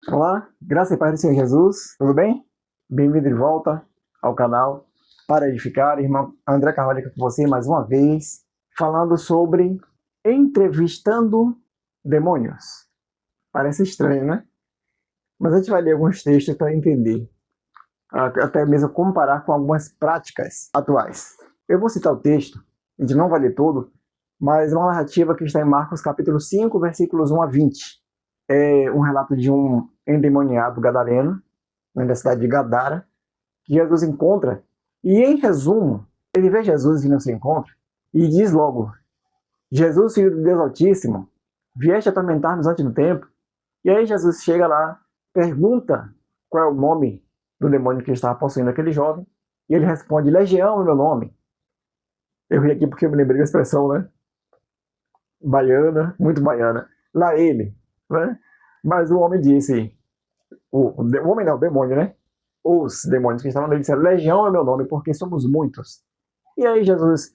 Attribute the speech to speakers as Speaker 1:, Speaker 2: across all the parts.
Speaker 1: Olá, graça e paz do Senhor Jesus, tudo bem? Bem-vindo de volta ao canal Para Edificar, irmão André Carvalho aqui com você mais uma vez, falando sobre entrevistando demônios. Parece estranho, né? Mas a gente vai ler alguns textos para entender, até mesmo comparar com algumas práticas atuais. Eu vou citar o texto, a gente não vai ler todo, mas é uma narrativa que está em Marcos capítulo 5, versículos 1 a 20. É um relato de um endemoniado gadareno, da cidade de Gadara, que Jesus encontra, e em resumo, ele vê Jesus vindo ao seu encontro, e diz logo: Jesus, filho do Deus Altíssimo, vieste atormentar-nos antes do tempo. E aí Jesus chega lá, pergunta qual é o nome do demônio que estava possuindo aquele jovem, e ele responde: Legião é meu nome. Eu ri aqui porque eu me lembrei da expressão, né? Baiana, muito baiana. Lá ele, né? Mas o homem disse, o homem não, o demônio, né? Os demônios que estavam nele disseram: Legião é meu nome, porque somos muitos. E aí Jesus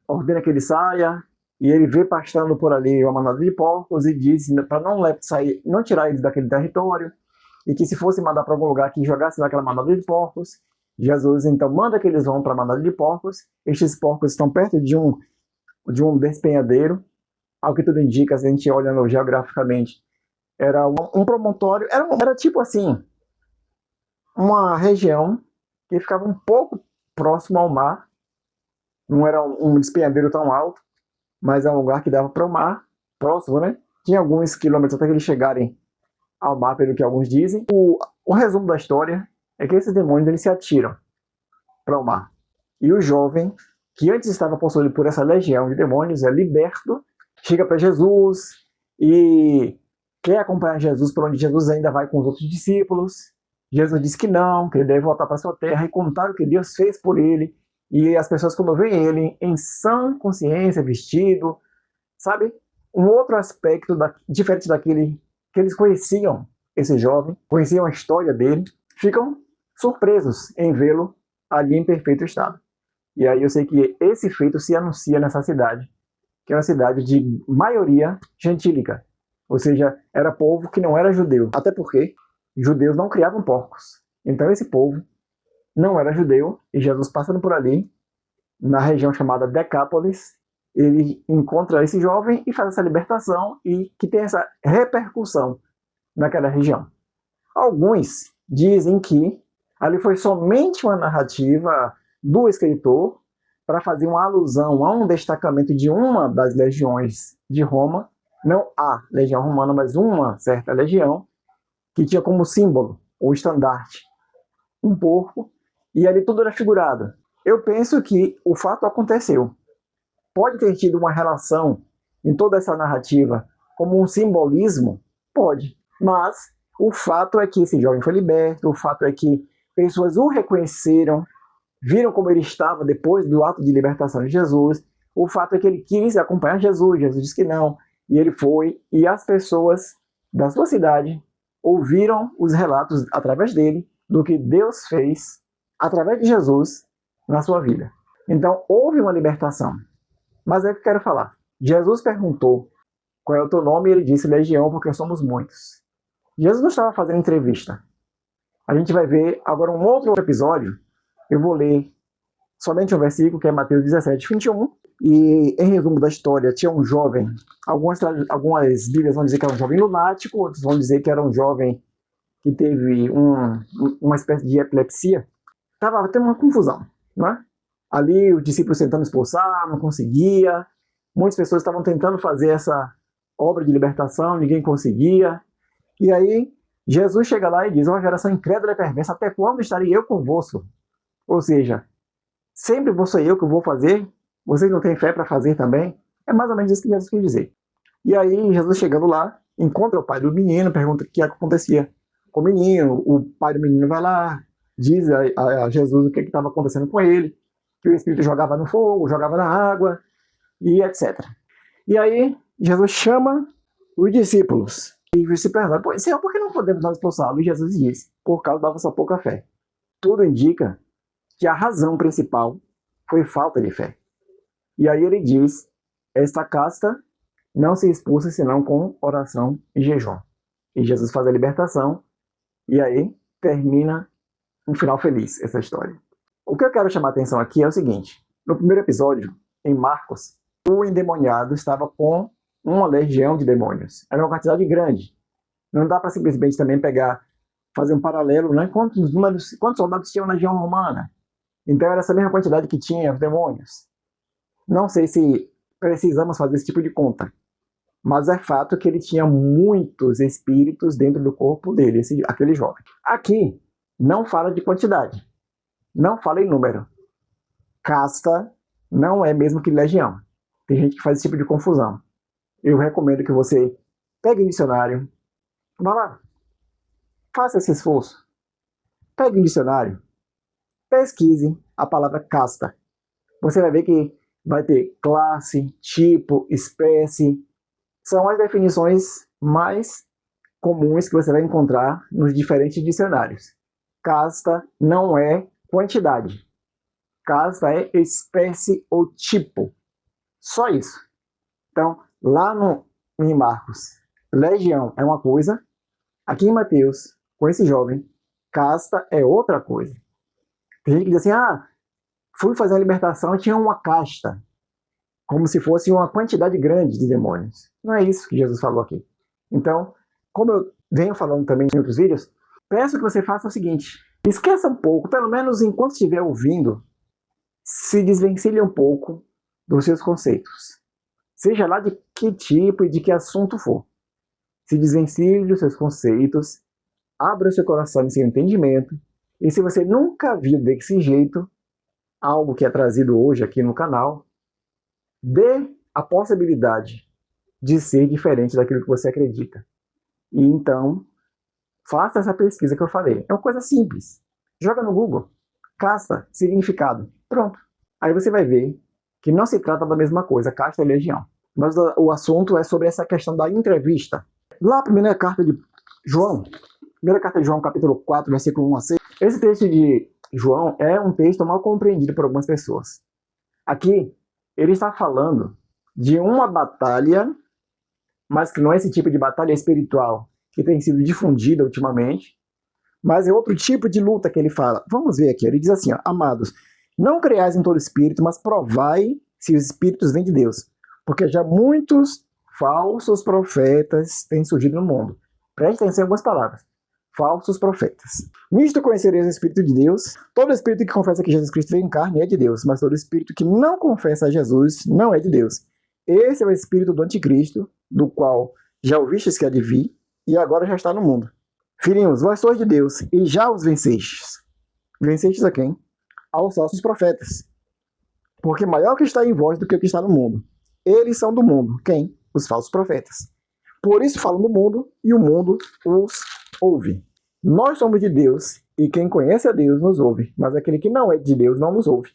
Speaker 1: ordena que ele saia, e ele vê pastando por ali uma manada de porcos e diz para não tirar eles daquele território, e que se fosse mandar para algum lugar que jogasse naquela manada de porcos. Jesus então manda que eles vão para a manada de porcos. Estes porcos estão perto de um despenhadeiro, ao que tudo indica, se a gente olhando geograficamente, era um promontório, era tipo assim, uma região que ficava um pouco próximo ao mar. Não era um despenhadeiro tão alto, mas é um lugar que dava para o mar, próximo, né? Tinha alguns quilômetros até que eles chegarem ao mar, pelo que alguns dizem. O resumo da história é que esses demônios eles se atiram para o mar. E o jovem, que antes estava possuído por essa legião de demônios, é liberto, chega para Jesus e quer acompanhar Jesus para onde Jesus ainda vai com os outros discípulos. Jesus diz que não, que ele deve voltar para sua terra e contar o que Deus fez por ele. E as pessoas, quando veem ele em sã consciência, vestido, sabe? Um outro aspecto diferente daquele que eles conheciam, esse jovem, conheciam a história dele, ficam surpresos em vê-lo ali em perfeito estado. E aí eu sei que esse feito se anuncia nessa cidade, que é uma cidade de maioria gentílica, ou seja, era povo que não era judeu, até porque judeus não criavam porcos. Então esse povo não era judeu, e Jesus passando por ali, na região chamada Decápolis, ele encontra esse jovem e faz essa libertação, e que tem essa repercussão naquela região. Alguns dizem que ali foi somente uma narrativa do escritor para fazer uma alusão a um destacamento de uma das legiões de Roma, não a legião romana, mas uma certa legião, que tinha como símbolo, ou estandarte, um porco, e ali tudo era figurado. Eu penso que o fato aconteceu. Pode ter tido uma relação em toda essa narrativa como um simbolismo? Pode. Mas o fato é que esse jovem foi liberto, o fato é que pessoas o reconheceram, viram como ele estava depois do ato de libertação de Jesus. O fato é que ele quis acompanhar Jesus, Jesus disse que não, e ele foi, e as pessoas da sua cidade ouviram os relatos através dele do que Deus fez através de Jesus na sua vida. Então houve uma libertação. Mas é o que eu quero falar. Jesus perguntou qual é o teu nome, e ele disse Legião, porque somos muitos. Jesus não estava fazendo entrevista. A gente vai ver agora um outro episódio. Eu vou ler somente um versículo, que é Mateus 17, 21. E em resumo da história, tinha um jovem. Algumas bíblias vão dizer que era um jovem lunático, outros vão dizer que era um jovem que teve uma espécie de epilepsia. Estava tendo uma confusão, né? Ali os discípulos tentando expulsar, não conseguia. Muitas pessoas estavam tentando fazer essa obra de libertação, ninguém conseguia. E aí Jesus chega lá e diz: ó geração incrédula e perversa, até quando estarei eu convosco? Ou seja, sempre vou ser eu que vou fazer? Vocês não têm fé para fazer também? É mais ou menos isso que Jesus quis dizer. E aí Jesus chegando lá, encontra o pai do menino, pergunta o que acontecia com o menino. O pai do menino vai lá, diz a Jesus o que estava acontecendo com ele, que o espírito jogava no fogo, jogava na água, e etc. E aí Jesus chama os discípulos, e os discípulos perguntam: Senhor, por que não podemos nós expulsá-lo? E Jesus diz: por causa da vossa pouca fé. Tudo indica que a razão principal foi falta de fé. E aí ele diz: esta casta não se expulsa senão com oração e jejum. E Jesus faz a libertação, E aí termina um final feliz essa história. O que eu quero chamar a atenção aqui é o seguinte. No primeiro episódio, em Marcos, o endemoniado estava com uma legião de demônios. Era uma quantidade grande. Não dá para simplesmente também fazer um paralelo, né? Quantos soldados tinham na legião romana? Então era essa mesma quantidade que tinha os demônios. Não sei se precisamos fazer esse tipo de conta, mas é fato que ele tinha muitos espíritos dentro do corpo dele, aquele jovem. Aqui não fala de quantidade, não fala em número. Casta não é mesmo que legião. Tem gente que faz esse tipo de confusão. Eu recomendo que você pegue um dicionário, vá lá, faça esse esforço. Pegue um dicionário, pesquise a palavra casta. Você vai ver que vai ter classe, tipo, espécie. São as definições mais comuns que você vai encontrar nos diferentes dicionários. Casta não é quantidade. Casta é espécie ou tipo. Só isso. Então, lá em Marcos, legião é uma coisa. Aqui em Mateus, com esse jovem, casta é outra coisa. Tem gente que diz assim, fui fazer a libertação e tinha uma casta. Como se fosse uma quantidade grande de demônios. Não é isso que Jesus falou aqui. Então, como eu venho falando também em outros vídeos, peço que você faça o seguinte. Esqueça um pouco, pelo menos enquanto estiver ouvindo, se desvencilhe um pouco dos seus conceitos. Seja lá de que tipo e de que assunto for. Se desvencilhe dos seus conceitos, abra o seu coração e seu entendimento. E se você nunca viu desse jeito, algo que é trazido hoje aqui no canal, dê a possibilidade de ser diferente daquilo que você acredita. E então, faça essa pesquisa que eu falei. É uma coisa simples. Joga no Google. Casta, significado. Pronto. Aí você vai ver que não se trata da mesma coisa, casta e legião. Mas o assunto é sobre essa questão da entrevista. Lá, a primeira carta de João, capítulo 4, versículo 1 a 6. Esse texto de João é um texto mal compreendido por algumas pessoas. Aqui, ele está falando de uma batalha, mas que não é esse tipo de batalha espiritual que tem sido difundida ultimamente, mas é outro tipo de luta que ele fala. Vamos ver aqui, ele diz assim, amados, não creiais em todo espírito, mas provai se os espíritos vêm de Deus, porque já muitos falsos profetas têm surgido no mundo. Preste atenção em algumas palavras. Falsos profetas. Nisto conhecereis o Espírito de Deus. Todo espírito que confessa que Jesus Cristo veio em carne é de Deus, mas todo espírito que não confessa a Jesus não é de Deus. Esse é o espírito do anticristo, do qual já ouvistes que há de vir, e agora já está no mundo. Filhinhos, vós sois de Deus, e já os vencestes. Vencestes a quem? Aos falsos profetas. Porque maior que está em vós do que o que está no mundo. Eles são do mundo. Quem? Os falsos profetas. Por isso falam do mundo, e o mundo os ouve. Nós somos de Deus, e quem conhece a Deus nos ouve, mas aquele que não é de Deus não nos ouve.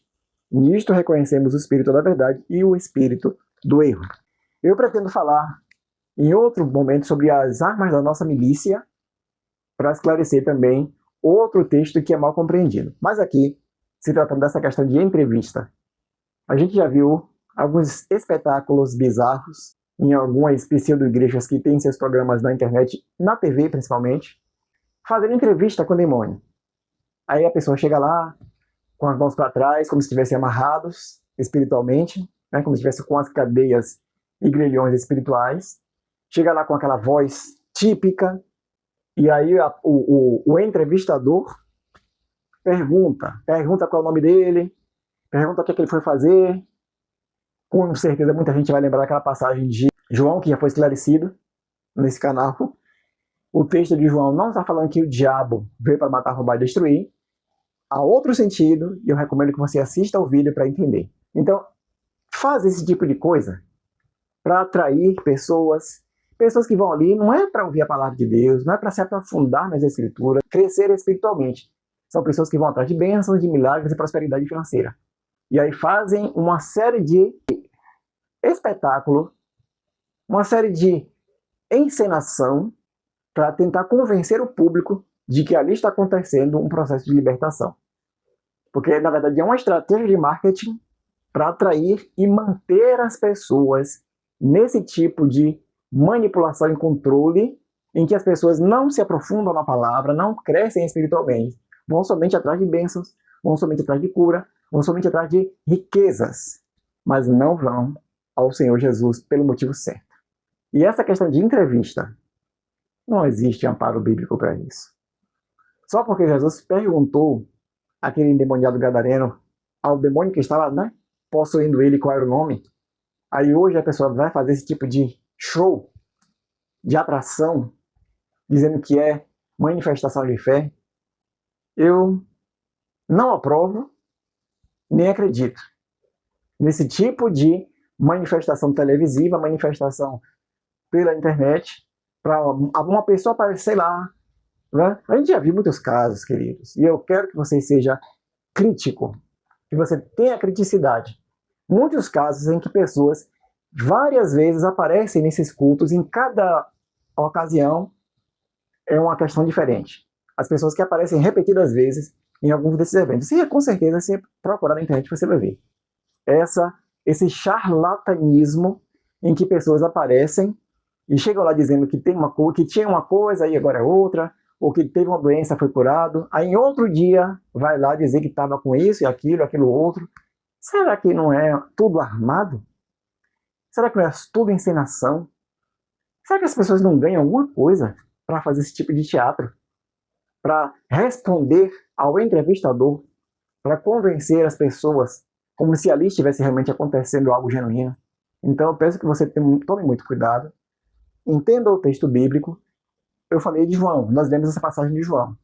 Speaker 1: Nisto reconhecemos o espírito da verdade e o espírito do erro. Eu pretendo falar em outro momento sobre as armas da nossa milícia, para esclarecer também outro texto que é mal compreendido. Mas aqui, se tratando dessa questão de entrevista, a gente já viu alguns espetáculos bizarros em algumas pseudo-igrejas que têm seus programas na internet, na TV principalmente, fazendo entrevista com o demônio. Aí a pessoa chega lá, com as mãos para trás, como se estivessem amarrados espiritualmente, né, como se estivesse com as cadeias e grilhões espirituais. Chega lá com aquela voz típica, e aí o entrevistador pergunta qual é o nome dele, pergunta o que ele foi fazer. Com certeza muita gente vai lembrar daquela passagem de João, que já foi esclarecido nesse canal. O texto de João não está falando que o diabo veio para matar, roubar e destruir. Há outro sentido, e eu recomendo que você assista ao vídeo para entender. Então, faz esse tipo de coisa para atrair pessoas que vão ali, não é para ouvir a palavra de Deus, não é para se aprofundar nas escrituras, crescer espiritualmente. São pessoas que vão atrás de bênçãos, de milagres e prosperidade financeira. E aí fazem uma série de espetáculo, uma série de encenação para tentar convencer o público de que ali está acontecendo um processo de libertação. Porque, na verdade, é uma estratégia de marketing para atrair e manter as pessoas nesse tipo de manipulação e controle em que as pessoas não se aprofundam na palavra, não crescem espiritualmente, vão somente atrás de bênçãos, vão somente atrás de cura, vão somente atrás de riquezas, mas não vão ao Senhor Jesus pelo motivo certo. E essa questão de entrevista, não existe amparo bíblico para isso. Só porque Jesus perguntou àquele endemoniado gadareno, ao demônio que estava, né, possuindo ele, qual era o nome, aí hoje a pessoa vai fazer esse tipo de show, de atração, dizendo que é manifestação de fé, eu não aprovo, nem acredito nesse tipo de manifestação televisiva, manifestação pela internet, para uma pessoa aparecer lá, né? A gente já viu muitos casos, queridos, e eu quero que você seja crítico, que você tenha criticidade. Muitos casos em que pessoas várias vezes aparecem nesses cultos, em cada ocasião é uma questão diferente. As pessoas que aparecem repetidas vezes em alguns desses eventos. E com certeza, se procurar na internet, você vai ver. Esse charlatanismo em que pessoas aparecem e chegam lá dizendo que que tinha uma coisa e agora é outra, ou que teve uma doença, foi curado, aí em outro dia vai lá dizer que estava com isso e aquilo outro. Será que não é tudo armado? Será que não é tudo encenação? Será que as pessoas não ganham alguma coisa para fazer esse tipo de teatro? Para responder ao entrevistador, para convencer as pessoas como se ali estivesse realmente acontecendo algo genuíno. Então eu peço que você tome muito cuidado, entenda o texto bíblico. Eu falei de João, nós lemos essa passagem de João.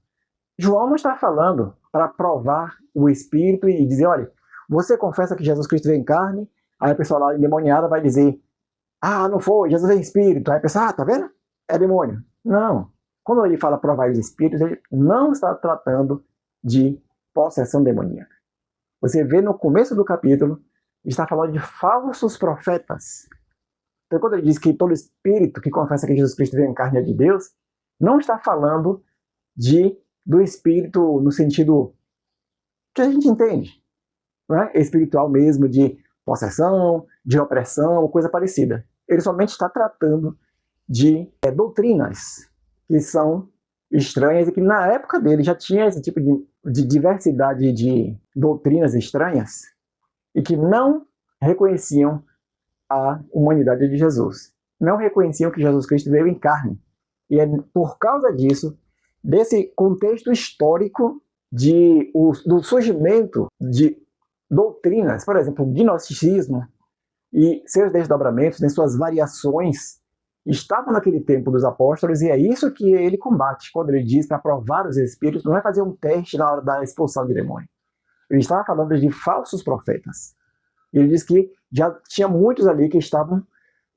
Speaker 1: João não está falando para provar o Espírito e dizer, olha, você confessa que Jesus Cristo veio em carne, aí a pessoa lá endemoniada vai dizer, não foi, Jesus veio em Espírito. Aí a pessoa, tá vendo? É demônio. Não. Quando ele fala provar os Espíritos, ele não está tratando de possessão demoníaca. Você vê no começo do capítulo, está falando de falsos profetas. Então quando ele diz que todo Espírito que confessa que Jesus Cristo veio em carne é de Deus, não está falando do Espírito no sentido que a gente entende, né? Espiritual mesmo, de possessão, de opressão, coisa parecida. Ele somente está tratando de doutrinas que são estranhas e que na época dele já tinha esse tipo de diversidade de doutrinas estranhas e que não reconheciam a humanidade de Jesus. Não reconheciam que Jesus Cristo veio em carne. E é por causa disso, desse contexto histórico do surgimento de doutrinas, por exemplo, o gnosticismo e seus desdobramentos, em suas variações, estavam naquele tempo dos apóstolos, e é isso que ele combate quando ele diz para provar os espíritos, não é fazer um teste na hora da expulsão de demônio. Ele estava falando de falsos profetas. Ele diz que já tinha muitos ali que estavam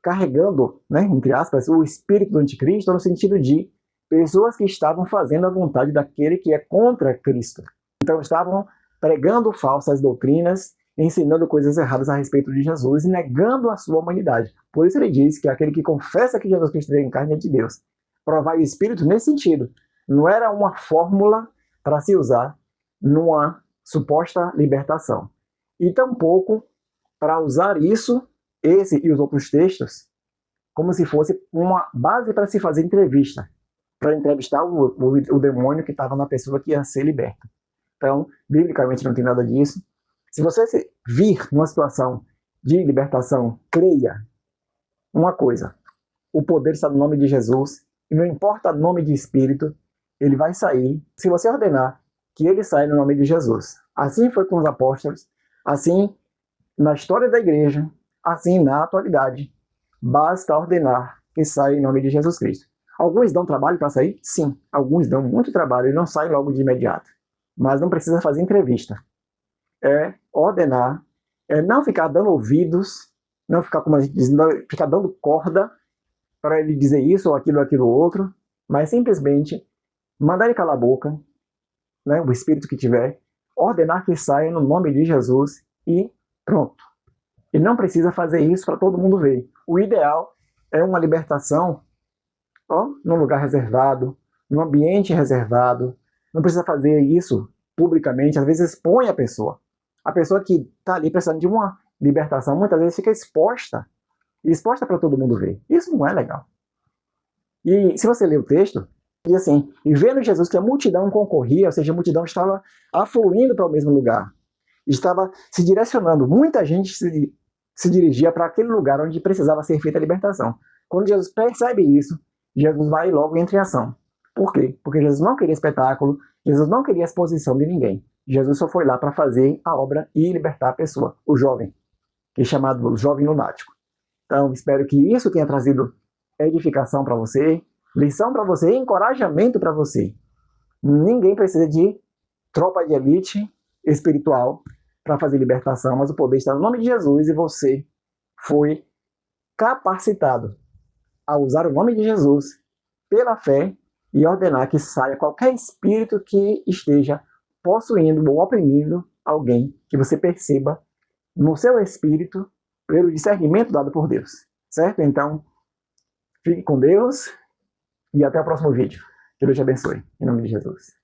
Speaker 1: carregando, né, entre aspas, o espírito do anticristo, no sentido de pessoas que estavam fazendo a vontade daquele que é contra Cristo. Então estavam pregando falsas doutrinas, ensinando coisas erradas a respeito de Jesus e negando a sua humanidade. Por isso ele diz que aquele que confessa que Jesus Cristo veio em carne é de Deus. Provar o Espírito nesse sentido. Não era uma fórmula para se usar numa suposta libertação. E tampouco para usar isso, esse e os outros textos, como se fosse uma base para se fazer entrevista. Para entrevistar o demônio que estava na pessoa que ia ser liberta. Então, biblicamente não tem nada disso. Se você vir numa situação de libertação, creia uma coisa: o poder está no nome de Jesus, e não importa o nome de espírito, ele vai sair, se você ordenar que ele saia no nome de Jesus. Assim foi com os apóstolos, assim na história da igreja, assim na atualidade. Basta ordenar que saia em nome de Jesus Cristo. Alguns dão trabalho para sair? Sim. Alguns dão muito trabalho e não saem logo de imediato. Mas não precisa fazer entrevista. É ordenar, é não ficar dando ouvidos, não ficar, como a gente diz, ficar dando corda para ele dizer isso ou aquilo outro, mas simplesmente mandar ele calar a boca, né, o espírito que tiver, ordenar que saia no nome de Jesus e pronto. E não precisa fazer isso para todo mundo ver. O ideal é uma libertação num lugar reservado, num ambiente reservado. Não precisa fazer isso publicamente, às vezes expõe a pessoa. A pessoa que está ali precisando de uma libertação, muitas vezes fica exposta para todo mundo ver. Isso não é legal. E se você ler o texto, diz assim, e vendo Jesus que a multidão concorria, ou seja, a multidão estava afluindo para o mesmo lugar, estava se direcionando, muita gente se dirigia para aquele lugar onde precisava ser feita a libertação. Quando Jesus percebe isso, Jesus vai logo em ação. Por quê? Porque Jesus não queria espetáculo, Jesus não queria exposição de ninguém. Jesus só foi lá para fazer a obra e libertar a pessoa, o jovem, que é chamado jovem lunático. Então, espero que isso tenha trazido edificação para você, lição para você, encorajamento para você. Ninguém precisa de tropa de elite espiritual para fazer libertação, mas o poder está no nome de Jesus e você foi capacitado a usar o nome de Jesus pela fé e ordenar que saia qualquer espírito que esteja possuindo ou oprimindo alguém que você perceba no seu espírito pelo discernimento dado por Deus, certo? Então, fique com Deus e até o próximo vídeo. Que Deus te abençoe, em nome de Jesus.